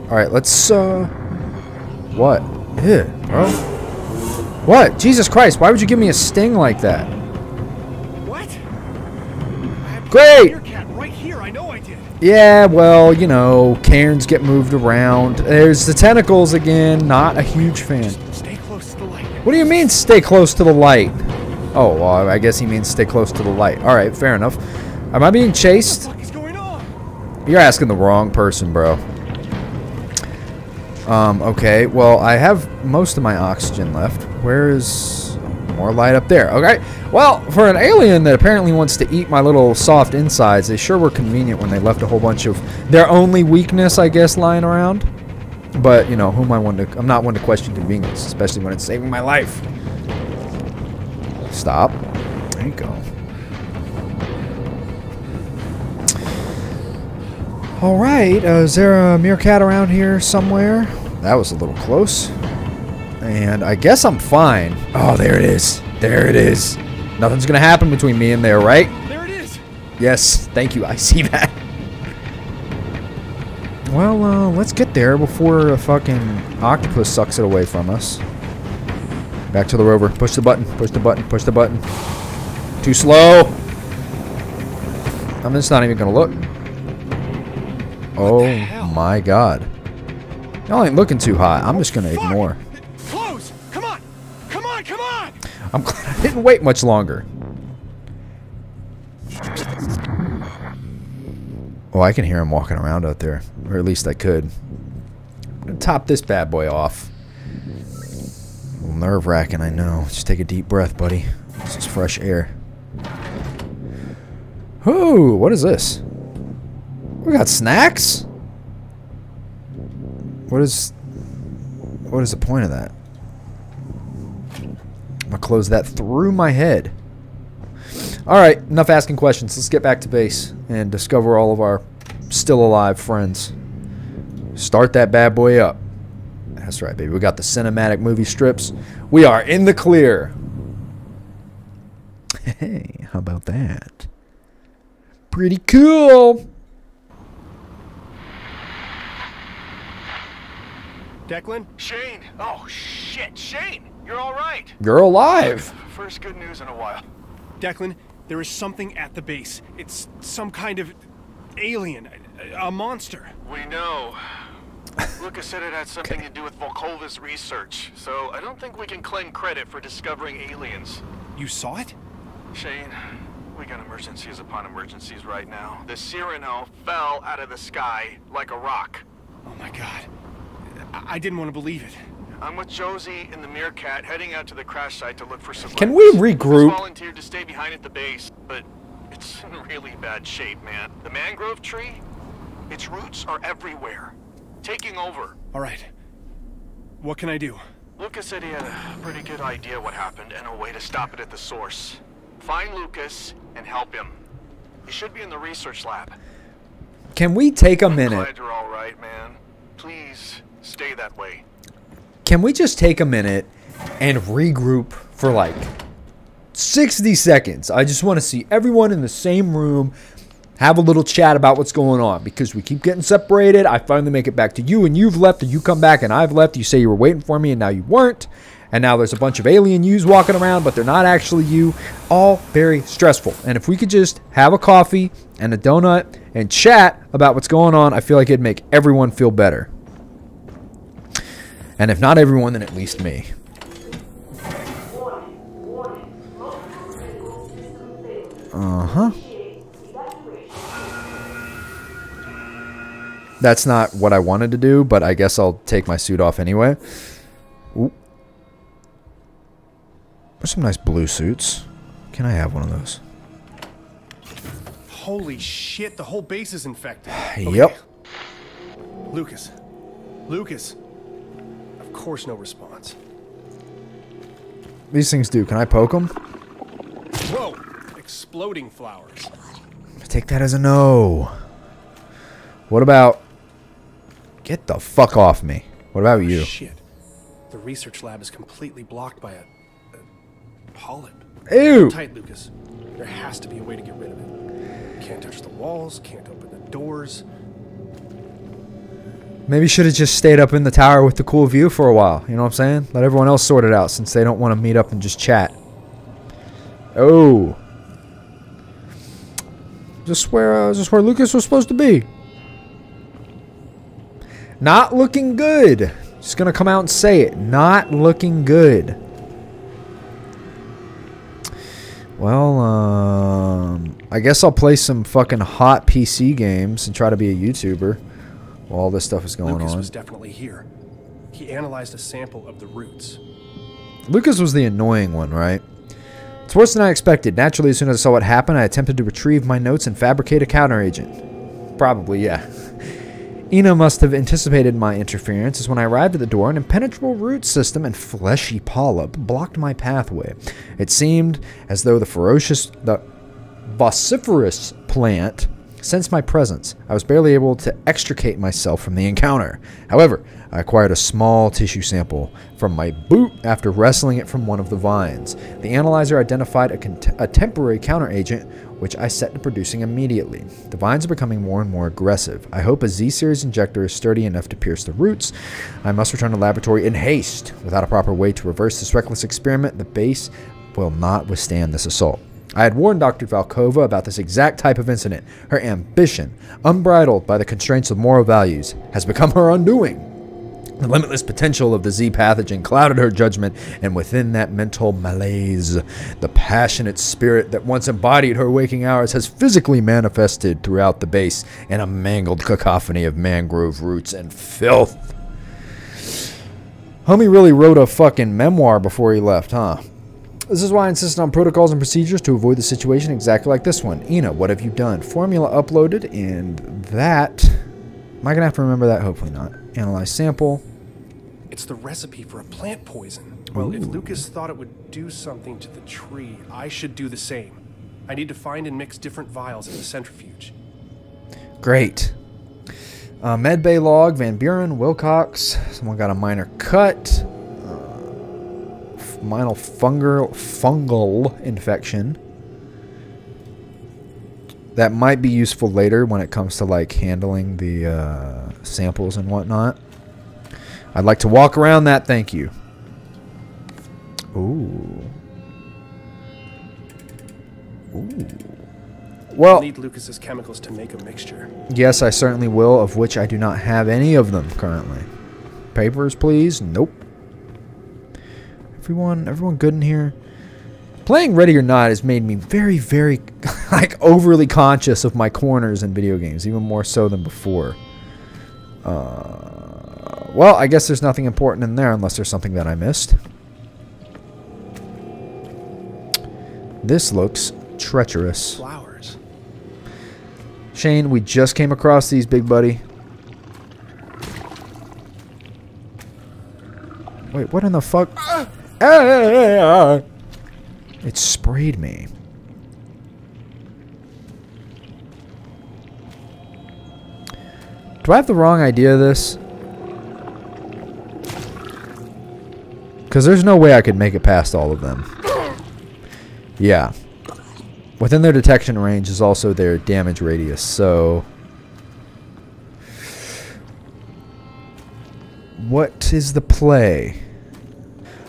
Alright, let's what? Ew, bro. What? Jesus Christ, why would you give me a sting like that? What? Great! Meerkat right here. I know I did. Yeah, well, you know, cairns get moved around. There's the tentacles again. Not a huge fan. Stay close to the light. What do you mean, stay close to the light? Oh, well, I guess he means stay close to the light. Alright, fair enough. Am I being chased? What the fuck is going on? You're asking the wrong person, bro. Okay. Well, I have most of my oxygen left. Where is more light up there? Okay. Well, for an alien that apparently wants to eat my little soft insides, they sure were convenient when they left a whole bunch of their only weakness, I guess, lying around. But, you know, I'm not one to question convenience, especially when it's saving my life. Stop. There you go. Alright, is there a meerkat around here somewhere? That was a little close. And I guess I'm fine. Oh, there it is. There it is. Nothing's gonna happen between me and there, right? There it is. Yes, thank you. I see that. Well, let's get there before a fucking octopus sucks it away from us. Back to the rover. Push the button. Push the button. Push the button. Too slow. I'm just not even gonna look. Oh my god. Y'all ain't looking too hot. I'm just gonna ignore. Close! Come on! Come on! Come on! I'm glad I didn't wait much longer. Oh, I can hear him walking around out there. Or at least I could. I'm gonna top this bad boy off. A little nerve-wracking, I know. Just take a deep breath, buddy. This is fresh air. Ooh, what is this? We got snacks? What is the point of that? I'm gonna close that through my head. Alright, enough asking questions. Let's get back to base and discover all of our still alive friends. Start that bad boy up. That's right, baby. We got the cinematic movie strips. We are in the clear. Hey, how about that? Pretty cool. Declan? Shane! Oh, shit! Shane! You're alright! You're alive. First good news in a while. Declan, there is something at the base. It's some kind of alien, a monster. We know. Lucas said it had something to do with Volkova's research, so I don't think we can claim credit for discovering aliens. You saw it? Shane, we got emergencies upon emergencies right now. The Cyrano fell out of the sky like a rock. Oh my god. I didn't want to believe it. I'm with Josie and the Meerkat heading out to the crash site to look for survivors. Can we regroup? Lucas volunteered to stay behind at the base, but it's in really bad shape, man. The mangrove tree, its roots are everywhere. taking over. All right. What can I do? Lucas said he had a pretty good idea what happened and a way to stop it at the source. Find Lucas and help him. He should be in the research lab. Can we take a I'm minute? glad you're all right, man. Please stay that way. Can we just take a minute and regroup for like 60 seconds? I just want to see everyone in the same room, have a little chat about what's going on, because we keep getting separated. I finally make it back to you and you've left, and you come back and I've left. You say you were waiting for me and now you weren't. And now there's a bunch of alien yous walking around, but they're not actually you. All very stressful. And if we could just have a coffee and a donut and chat about what's going on, I feel like it'd make everyone feel better. And if not everyone, then at least me. Uh-huh. That's not what I wanted to do, but I guess I'll take my suit off anyway. Ooh. There's some nice blue suits. Can I have one of those? Holy shit, the whole base is infected. Okay. Yep. Lucas. Lucas. Of course, no response. These things do. Can I poke them? Whoa! Exploding flowers. Take that as a no. What about... Get the fuck off me. What about you? Shit. The research lab is completely blocked by a polyp. Ew! Tight, Lucas. There has to be a way to get rid of it. Can't touch the walls, can't open the doors. Maybe should have just stayed up in the tower with the cool view for a while. You know what I'm saying? Let everyone else sort it out since they don't want to meet up and just chat. Oh. Just where Lucas was supposed to be. Not looking good. Just gonna come out and say it. Not looking good. Well, I guess I'll play some fucking hot PC games and try to be a YouTuber while all this stuff is going Lucas on. was definitely here. He analyzed a sample of the roots. Lucas was the annoying one, right? It's worse than I expected. Naturally, as soon as I saw what happened, I attempted to retrieve my notes and fabricate a counteragent. Probably, yeah. Ina must have anticipated my interference, as when I arrived at the door, an impenetrable root system and fleshy polyp blocked my pathway. It seemed as though the vociferous plant sensed my presence. I was barely able to extricate myself from the encounter. However, I acquired a small tissue sample from my boot after wrestling it from one of the vines. The analyzer identified a temporary counteragent, which I set to producing immediately. The vines are becoming more and more aggressive. I hope a Z-series injector is sturdy enough to pierce the roots. I must return to the laboratory in haste. Without a proper way to reverse this reckless experiment, the base will not withstand this assault. I had warned Dr. Valkova about this exact type of incident. Her ambition, unbridled by the constraints of moral values, has become her undoing. The limitless potential of the Z pathogen clouded her judgment, and within that mental malaise, the passionate spirit that once embodied her waking hours has physically manifested throughout the base in a mangled cacophony of mangrove roots and filth. Homie really wrote a fucking memoir before he left, huh? This is why I insisted on protocols and procedures to avoid the situation exactly like this one. Ina, what have you done? Formula uploaded, and that... Am I going to have to remember that? Hopefully not. Analyze sample. It's the recipe for a plant poison. Well, if Lucas thought it would do something to the tree, I should do the same. I need to find and mix different vials in the centrifuge. Great. Medbay log, Van Buren, Wilcox. Someone got a minor cut. Minor fungal infection. That might be useful later when it comes to like handling the samples and whatnot. I'd like to walk around that, thank you. Ooh. Ooh. Well, I'll need Lucas's chemicals to make a mixture. Yes, I certainly will, of which I do not have any of them currently. Papers, please. Nope. Everyone good in here? Playing Ready or Not has made me very, very, like, overly conscious of my corners in video games, even more so than before. Well, I guess there's nothing important in there unless there's something that I missed. This looks treacherous. Flowers. Shane, we just came across these, big buddy. Wait, what in the fuck? It sprayed me. Do I have the wrong idea of this? Because there's no way I could make it past all of them. Yeah. Within their detection range is also their damage radius, so... What is the play?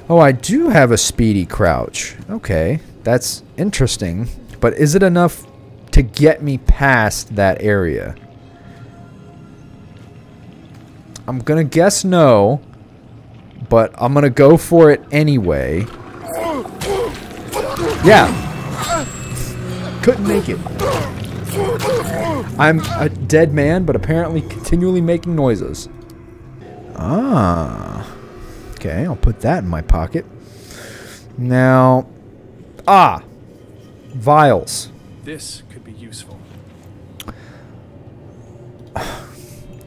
Oh, I do have a speedy crouch. Okay, that's interesting. But is it enough to get me past that area? I'm gonna guess no, but I'm gonna go for it anyway. Yeah. Couldn't make it. I'm a dead man, but apparently continually making noises. Ah. Okay, I'll put that in my pocket. Now, vials. This could be useful.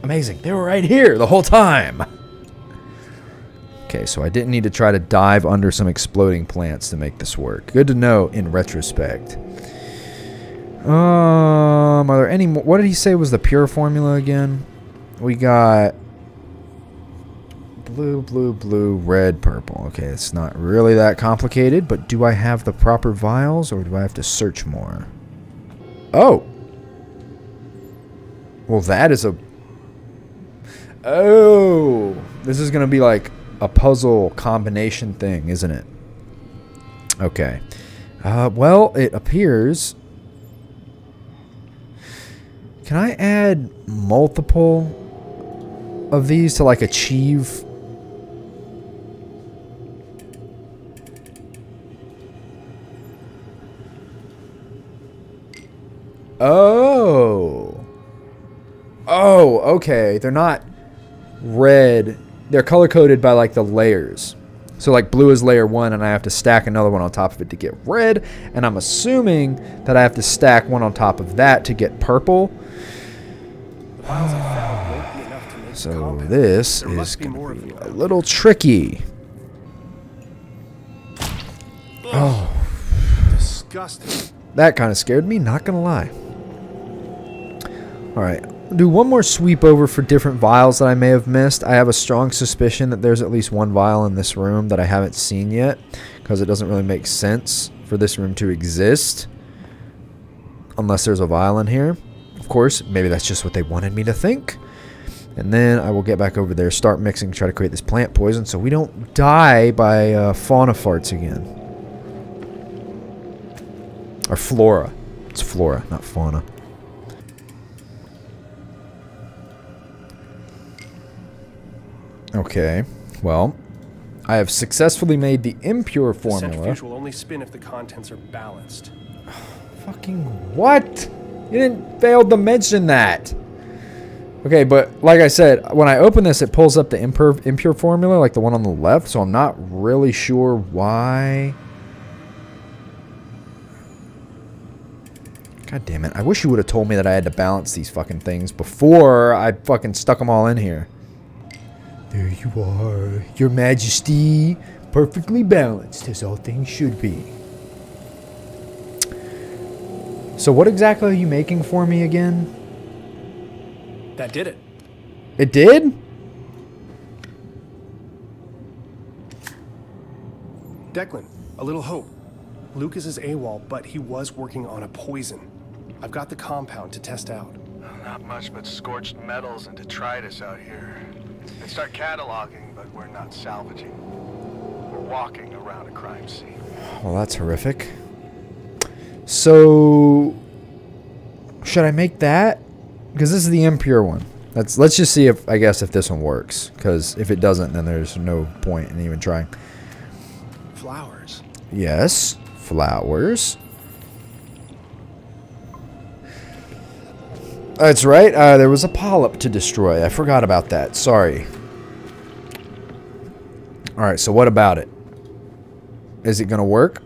Amazing. They were right here the whole time. Okay, so I didn't need to try to dive under some exploding plants to make this work. Good to know in retrospect. Are there any more? What did he say was the pure formula again? We got blue, blue, blue, red, purple. Okay, it's not really that complicated, but do I have the proper vials or do I have to search more? Oh. Well, that is a... Oh. This is going to be like a puzzle combination thing, isn't it? Okay. Well, it appears... Can I add multiple of these to like achieve... Oh. Oh, okay. They're not red. They're color-coded by like the layers. So like blue is layer 1 and I have to stack another one on top of it to get red. And I'm assuming that I have to stack one on top of that to get purple. So this is going to be a little tricky. Oh. Disgusting. That kind of scared me, not going to lie. Alright. Do one more sweep over for different vials that I may have missed. I have a strong suspicion that there's at least one vial in this room that I haven't seen yet, because it doesn't really make sense for this room to exist unless there's a vial in here. Of course, maybe that's just what they wanted me to think. And then I will get back over there, start mixing, try to create this plant poison so we don't die by fauna farts again. Or flora. It's flora, not fauna. Okay, well, I have successfully made the impure The formula. centrifuge will only spin if the contents are balanced. Fucking what? You didn't fail to mention that. Okay, but like I said, when I open this, it pulls up the impure formula, like the one on the left, so I'm not really sure why. God damn it. I wish you would have told me that I had to balance these fucking things before I fucking stuck them all in here. There you are, Your Majesty, perfectly balanced as all things should be. So what exactly are you making for me again? That did it. It did? Declan, a little hope. Lucas is AWOL, but he was working on a poison. I've got the compound to test out. Not much but scorched metals and detritus out here. They start cataloging, but we're not salvaging. We're walking around a crime scene. Well, that's horrific. So, should I make that? Because this is the impure one. Let's just see if, I guess, if this one works. Because if it doesn't, then there's no point in even trying. Flowers. Yes, flowers. That's right. There was a polyp to destroy. I forgot about that. Sorry. Alright, so what about it? Is it going to work?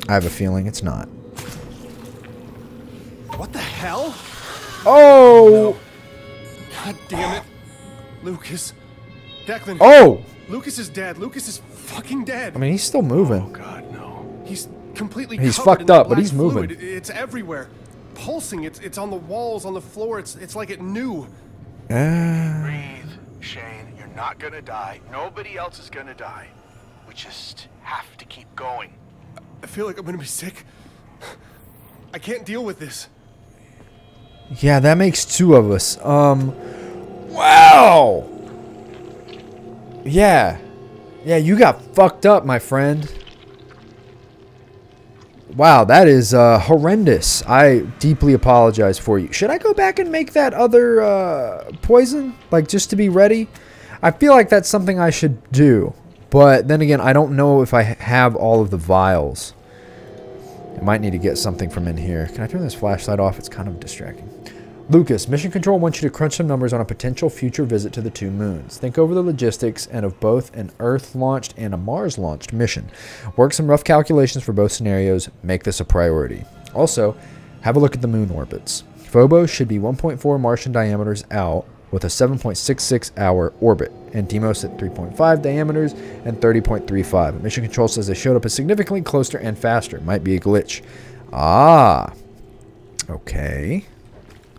I have a feeling it's not. What the hell? Oh! No. God damn it. Lucas. Declan. Oh! Lucas is dead. Lucas is fucking dead. I mean, he's still moving. Oh God, no. He's completely He's covered fucked in that up, but black he's moving. fluid. It's everywhere. Pulsing. It's on the walls, on the floor. It's like it knew. Breathe, Shane. You're not gonna die. Nobody else is gonna die. We just have to keep going. I feel like I'm gonna be sick. I can't deal with this. Yeah, that makes 2 of us. Wow! Yeah. Yeah, you got fucked up, my friend. Wow, that is horrendous. I deeply apologize for you. Should I go back and make that other poison? Like, just to be ready? I feel like that's something I should do. But then again, I don't know if I have all of the vials. I might need to get something from in here. Can I turn this flashlight off? It's kind of distracting. Lucas, Mission Control wants you to crunch some numbers on a potential future visit to the 2 moons. Think over the logistics and of both an Earth-launched and a Mars-launched mission. Work some rough calculations for both scenarios. Make this a priority. Also, have a look at the moon orbits. Phobos should be 1.4 Martian diameters out with a 7.66 hour orbit, and Deimos at 3.5 diameters and 30.35. Mission Control says they showed up as significantly closer and faster. Might be a glitch. Ah. Okay.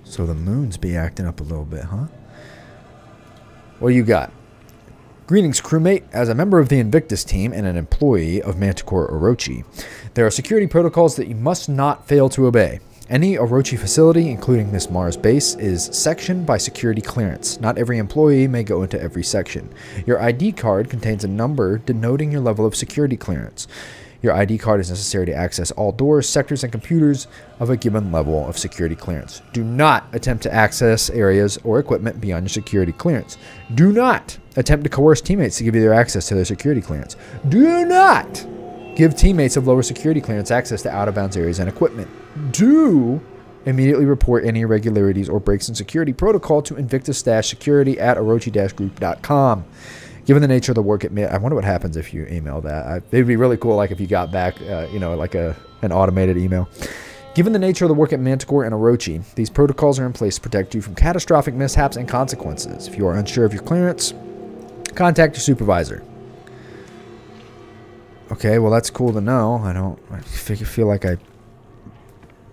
So the moons be acting up a little bit, huh? What do you got? Greetings, crewmate. As a member of the Invictus team and an employee of Manticore Orochi, there are security protocols that you must not fail to obey. Any Orochi facility, including this Mars base, is sectioned by security clearance. Not every employee may go into every section. Your ID card contains a number denoting your level of security clearance. Your ID card is necessary to access all doors, sectors, and computers of a given level of security clearance. Do not attempt to access areas or equipment beyond your security clearance. Do not attempt to coerce teammates to give you their access to their security clearance. Do not give teammates of lower security clearance access to out-of-bounds areas and equipment. Do immediately report any irregularities or breaks in security protocol to Invictus-security at orochi-group.com. Given the nature of the work, I wonder what happens if you email that. It'd be really cool, like if you got back, like an automated email. Given the nature of the work at Manticore and Orochi, these protocols are in place to protect you from catastrophic mishaps and consequences. If you are unsure of your clearance, contact your supervisor. Okay, well that's cool to know. I feel like I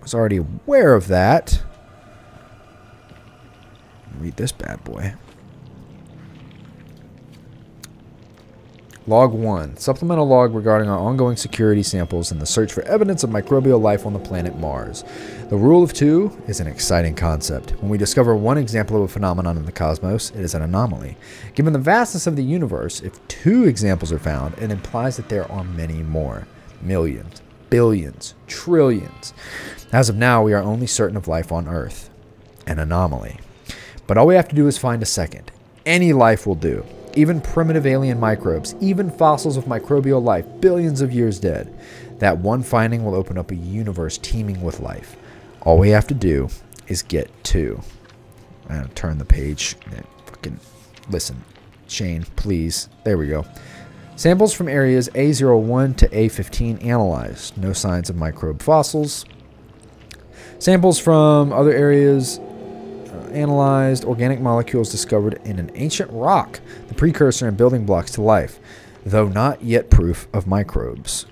was already aware of that. Read this bad boy. Log 1. Supplemental log regarding our ongoing security samples and the search for evidence of microbial life on the planet Mars. The rule of 2 is an exciting concept. When we discover one example of a phenomenon in the cosmos, it is an anomaly. Given the vastness of the universe, if 2 examples are found, it implies that there are many more. Millions, billions, trillions. As of now, we are only certain of life on Earth. An anomaly. But all we have to do is find a second. Any life will do. Even primitive alien microbes, even fossils of microbial life, billions of years dead. That one finding will open up a universe teeming with life. All we have to do is get 2. I'm going to turn the page. Fucking listen, Shane, please. There we go. Samples from areas A01 to A15 analyzed. No signs of microbe fossils. Samples from other areas analyzed. Organic molecules discovered in an ancient rock, the precursor and building blocks to life, though not yet proof of microbes.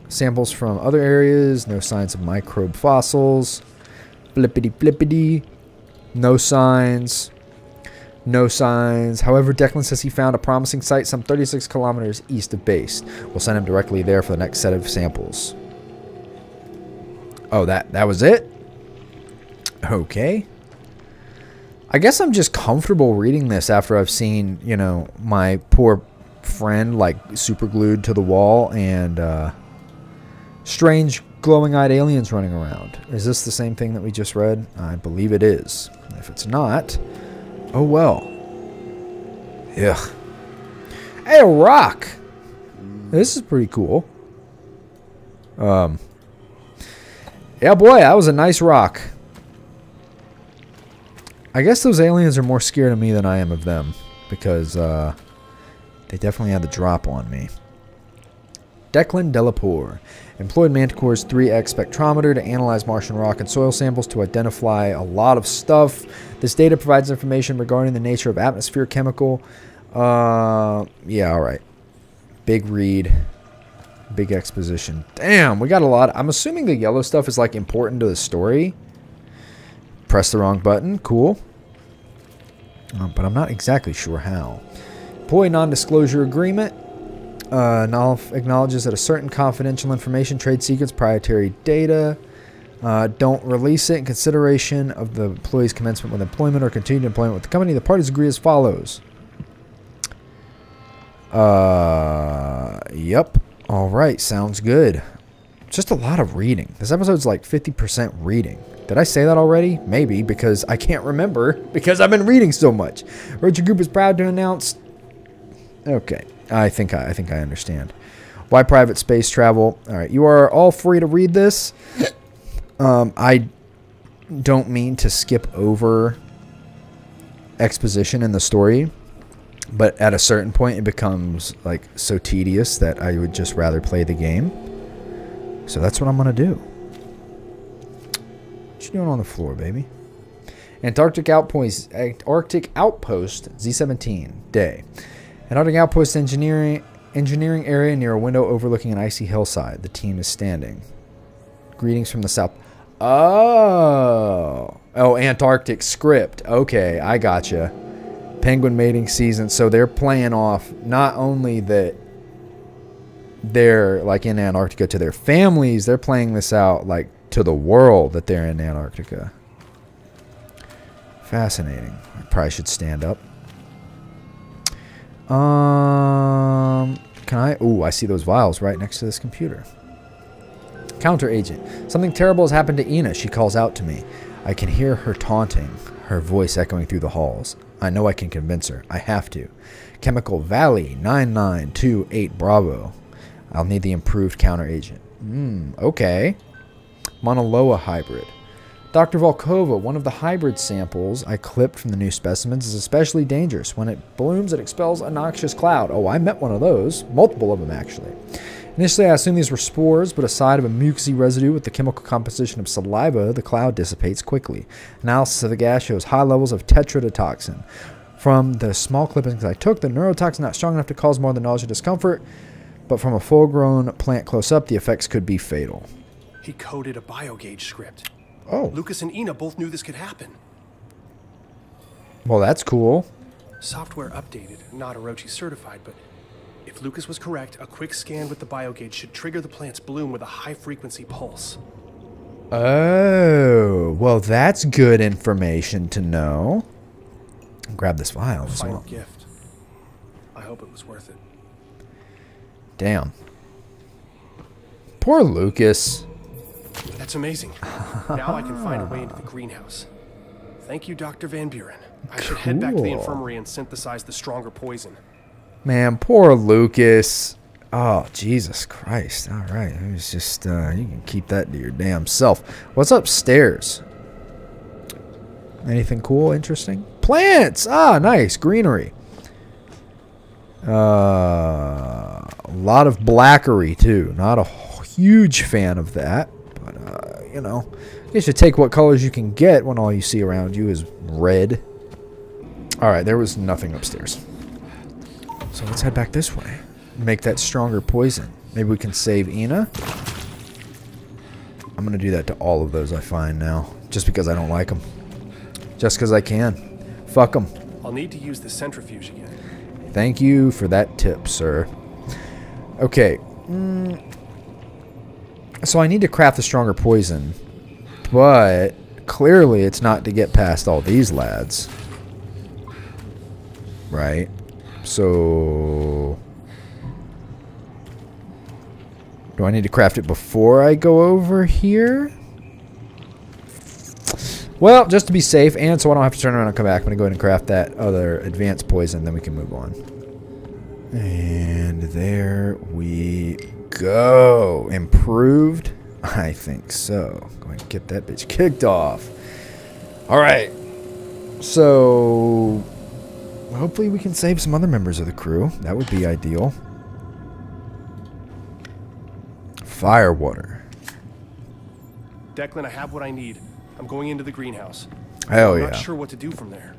Samples from other areas. No signs of microbe fossils. Flippity flippity. No signs. No signs. However, Declan says he found a promising site some 36 kilometers east of base. We'll send him directly there for the next set of samples. Oh, that was it? Okay. I guess I'm just comfortable reading this after I've seen, my poor friend like super glued to the wall and strange glowing-eyed aliens running around. Is this the same thing that we just read? I believe it is. If it's not, oh well. Ugh. Hey, a rock! This is pretty cool. Yeah, boy, that was a nice rock. I guess those aliens are more scared of me than I am of them, because they definitely had the drop on me. Declan Delapour employed Manticore's 3X spectrometer to analyze Martian rock and soil samples to identify a lot of stuff. This data provides information regarding the nature of atmosphere chemical Yeah, all right. Big read. Big exposition. Damn, we got a lot. I'm assuming the yellow stuff is like important to the story. Press the wrong button. Cool. But I'm not exactly sure how. Employee non-disclosure agreement. Acknowledges that a certain confidential information, trade secrets, proprietary data. Don't release it in consideration of the employee's commencement with employment or continued employment with the company. The parties agree as follows. Yep. All right. Sounds good. Just a lot of reading. This episode's like 50% reading. Did I say that already? Maybe, because I can't remember because I've been reading so much. Roger Group is proud to announce. Okay. I think I understand. Why private space travel? All right. You are all free to read this. I don't mean to skip over exposition in the story, but at a certain point it becomes like so tedious that I would just rather play the game. So that's what I'm going to do. What you doing on the floor, baby? Antarctic Outpost Z17 day. Antarctic Outpost engineering area near a window overlooking an icy hillside. The team is standing. Greetings from the south. Oh, Antarctic script. Okay, I gotcha. Penguin mating season. So they're playing off not only that they're like in Antarctica to their families, they're playing this out like to the world that they're in Antarctica. Fascinating. I probably should stand up. Can I? Ooh, I see those vials right next to this computer. Counter agent. Something terrible has happened to Ina. She calls out to me. I can hear her taunting, her voice echoing through the halls. I know I can convince her. I have to. Chemical Valley 9928 Bravo. I'll need the improved counter agent. Okay. Mauna Loa hybrid. Dr. Volkova, one of the hybrid samples I clipped from the new specimens, is especially dangerous. When it blooms, it expels a noxious cloud. Oh, I met one of those. Multiple of them, actually. Initially, I assumed these were spores, but aside of a mucousy residue with the chemical composition of saliva, the cloud dissipates quickly. Analysis of the gas shows high levels of tetrodotoxin. From the small clippings I took, the neurotoxin not strong enough to cause more than nausea and discomfort, but from a full-grown plant close up, the effects could be fatal. He coded a biogauge script. Oh. Lucas and Ina both knew this could happen. Well, that's cool. Software updated, not Orochi certified, but if Lucas was correct, a quick scan with the biogauge should trigger the plant's bloom with a high-frequency pulse. Oh, well, that's good information to know. Grab this vial as Final well. gift. I hope it was worth it. Damn. Poor Lucas. That's amazing. Now I can find a way into the greenhouse. Thank you, Dr. Van Buren. I should head back to the infirmary and synthesize the stronger poison. Man, poor Lucas. Oh, Jesus Christ. All right. It was just, you can keep that to your damn self. What's upstairs? Anything cool, interesting? Plants! Ah, nice. Greenery. A lot of blackery, too. Not a huge fan of that. But, you know, you should take what colors you can get when all you see around you is red. Alright, there was nothing upstairs. So let's head back this way. Make that stronger poison. Maybe we can save Ina. I'm going to do that to all of those I find now. Just because I don't like them. Just because I can. Fuck them. I'll need to use the centrifuge again. Thank you for that tip, sir. Okay. So I need to craft a stronger poison. But clearly it's not to get past all these lads. Right? So do I need to craft it before I go over here? Well, just to be safe, and so I don't have to turn around and come back, I'm going to go ahead and craft that other advanced poison, then we can move on. And there we go. Improved? I think so. Go ahead and get that bitch kicked off. Alright. So hopefully we can save some other members of the crew. That would be ideal. Firewater. Declan, I have what I need. I'm going into the greenhouse. Hell yeah. I'm not sure what to do from there.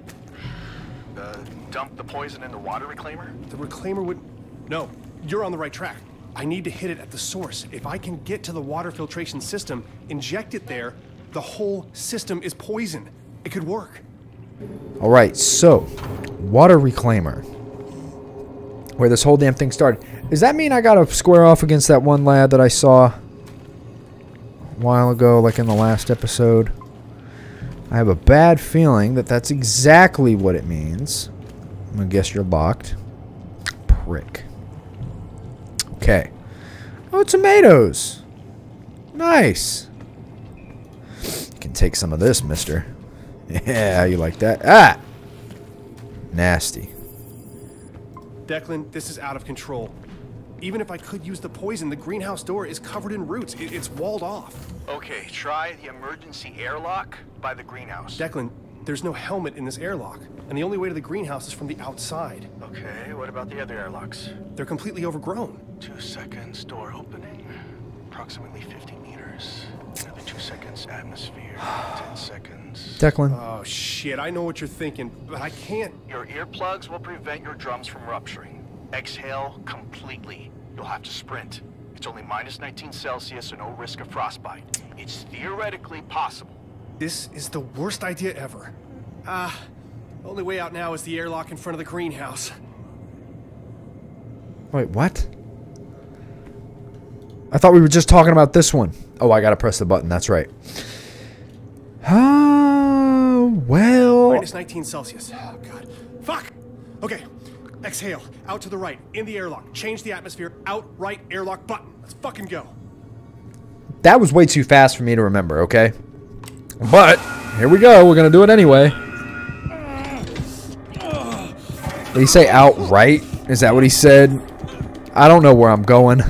Dump the poison in the water reclaimer? The reclaimer would... No, you're on the right track. I need to hit it at the source. If I can get to the water filtration system, inject it there, the whole system is poison. It could work. Alright, so, water reclaimer. Where this whole damn thing started. Does that mean I gotta square off against that one lad that I saw a while ago, like in the last episode? I have a bad feeling that that's exactly what it means. I'm gonna guess you're locked. Prick. Okay. Oh, tomatoes. Nice. You can take some of this, mister. Yeah, you like that? Ah! Nasty. Declan, this is out of control. Even if I could use the poison, the greenhouse door is covered in roots. It's walled off. Okay, try the emergency airlock by the greenhouse. Declan, there's no helmet in this airlock, and the only way to the greenhouse is from the outside. Okay, what about the other airlocks? They're completely overgrown. 2 seconds, door opening. Approximately 50 meters. Another 2 seconds, atmosphere. 10 seconds. Declan. Oh, shit, I know what you're thinking, but I can't... Your earplugs will prevent your drums from rupturing. Exhale completely. You'll have to sprint. It's only minus 19 Celsius, so no risk of frostbite. It's theoretically possible. This is the worst idea ever. The only way out now is the airlock in front of the greenhouse. Wait, what? I thought we were just talking about this one. Oh, I gotta press the button. That's right. Well... Minus 19 Celsius. Oh, God. Fuck! Okay. Exhale. Out to the right. In the airlock. Change the atmosphere. Out, right, airlock button. Let's fucking go. That was way too fast for me to remember, okay? But, here we go. We're gonna do it anyway. Did he say outright? Is that what he said? I don't know where I'm going.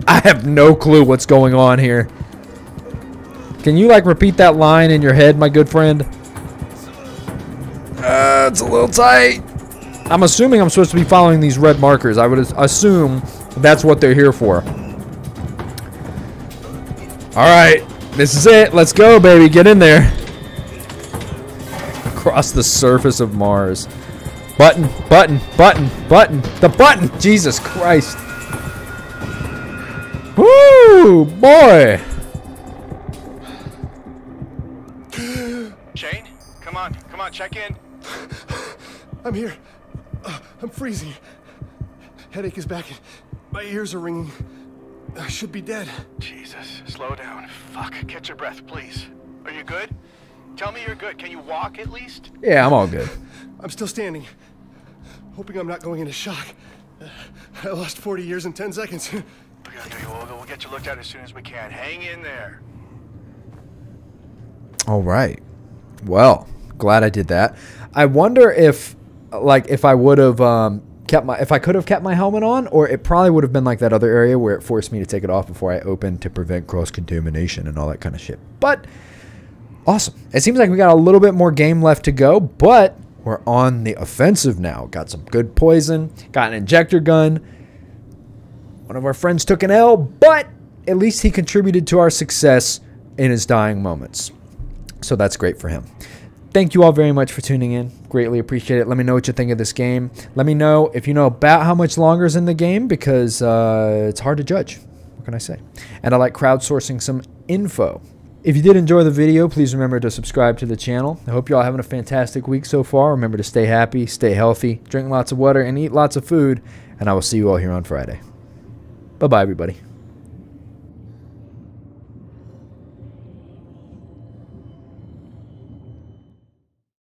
I have no clue what's going on here. Can you, like, repeat that line in your head, my good friend? It's a little tight. I'm assuming I'm supposed to be following these red markers. I would assume that's what they're here for. Alright. This is it. Let's go, baby. Get in there. Across the surface of Mars. Button, button, button, button. The button! Jesus Christ. Woo! Boy! Shane, come on, check in. I'm here. I'm freezing. Headache is back. My ears are ringing. I should be dead. Jesus, slow down. Fuck, catch your breath, please. Are you good? Tell me you're good. Can you walk at least? Yeah, I'm all good. I'm still standing. Hoping I'm not going into shock. I lost 40 years in 10 seconds. We'll get you looked at as soon as we can. Hang in there. All right. Well, glad I did that. I wonder if, like, if I would have if I could have kept my helmet on, or it probably would have been like that other area where it forced me to take it off before I opened to prevent cross-contamination and all that kind of shit. But awesome. It seems like we got a little bit more game left to go, but we're on the offensive now. Got some good poison, got an injector gun. One of our friends took an L, but at least he contributed to our success in his dying moments. So that's great for him. Thank you all very much for tuning in. Greatly appreciate it. Let me know what you think of this game. Let me know if you know about how much longer is in the game, because it's hard to judge. What can I say? And I like crowdsourcing some info. If you did enjoy the video, please remember to subscribe to the channel. I hope you all having a fantastic week so far. Remember to stay happy, stay healthy, drink lots of water, and eat lots of food. And I will see you all here on Friday. Bye-bye, everybody.